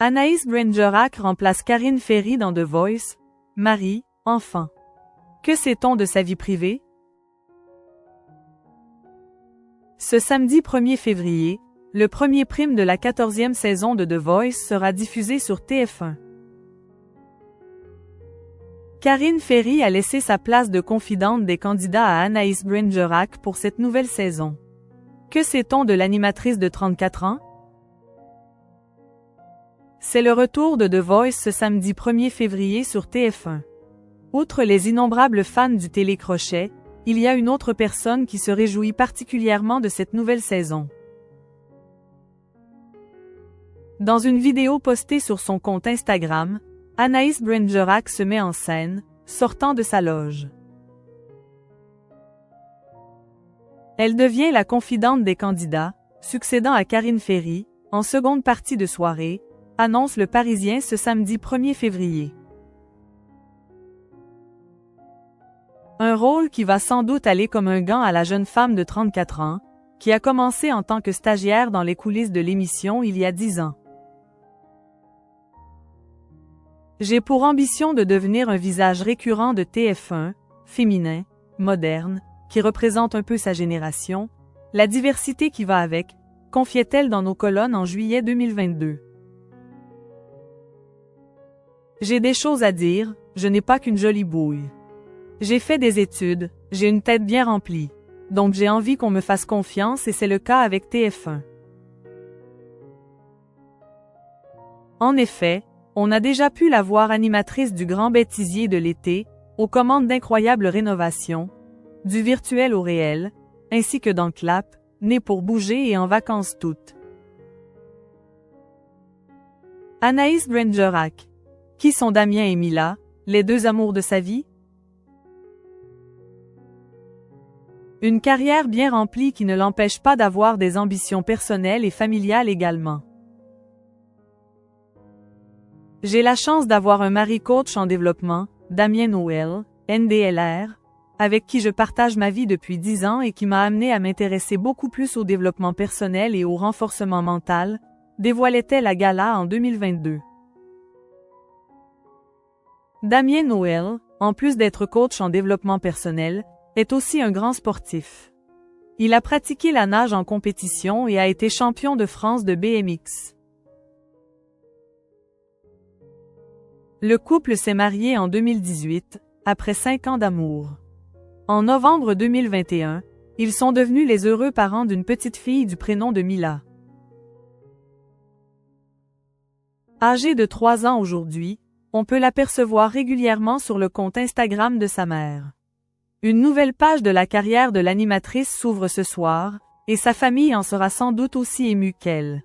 Anaïs Brand-Georac remplace Karine Ferry dans The Voice. Mari, enfant. Que sait-on de sa vie privée? Ce samedi 1er février, le premier prime de la 14e saison de The Voice sera diffusé sur TF1. Karine Ferry a laissé sa place de confidente des candidats à Anaïs Brand-Georac pour cette nouvelle saison. Que sait-on de l'animatrice de 34 ans? C'est le retour de The Voice ce samedi 1er février sur TF1. Outre les innombrables fans du télécrochet, il y a une autre personne qui se réjouit particulièrement de cette nouvelle saison. Dans une vidéo postée sur son compte Instagram, Anaïs Brand-Georac se met en scène, sortant de sa loge. Elle devient la confidente des candidats, succédant à Karine Ferry, en seconde partie de soirée, annonce Le Parisien ce samedi 1er février. Un rôle qui va sans doute aller comme un gant à la jeune femme de 34 ans, qui a commencé en tant que stagiaire dans les coulisses de l'émission il y a 10 ans. J'ai pour ambition de devenir un visage récurrent de TF1, féminin, moderne, qui représente un peu sa génération, la diversité qui va avec, confiait-elle dans nos colonnes en juillet 2022. J'ai des choses à dire, je n'ai pas qu'une jolie bouille. J'ai fait des études, j'ai une tête bien remplie. Donc j'ai envie qu'on me fasse confiance et c'est le cas avec TF1. En effet, on a déjà pu la voir animatrice du Grand Bêtisier de l'été, aux commandes d'incroyables rénovations, du virtuel au réel, ainsi que dans Clap, Né pour bouger et En vacances toutes. Anaïs Brand-Georac. Qui sont Damien et Mila, les deux amours de sa vie? Une carrière bien remplie qui ne l'empêche pas d'avoir des ambitions personnelles et familiales également. J'ai la chance d'avoir un mari coach en développement, Damien Noël, NDLR, avec qui je partage ma vie depuis 10 ans et qui m'a amené à m'intéresser beaucoup plus au développement personnel et au renforcement mental, dévoilait-elle à gala en 2022. Damien Noël, en plus d'être coach en développement personnel, est aussi un grand sportif. Il a pratiqué la nage en compétition et a été champion de France de BMX. Le couple s'est marié en 2018, après 5 ans d'amour. En novembre 2021, ils sont devenus les heureux parents d'une petite fille du prénom de Mila. Âgée de 3 ans aujourd'hui, on peut l'apercevoir régulièrement sur le compte Instagram de sa mère. Une nouvelle page de la carrière de l'animatrice s'ouvre ce soir, et sa famille en sera sans doute aussi émue qu'elle.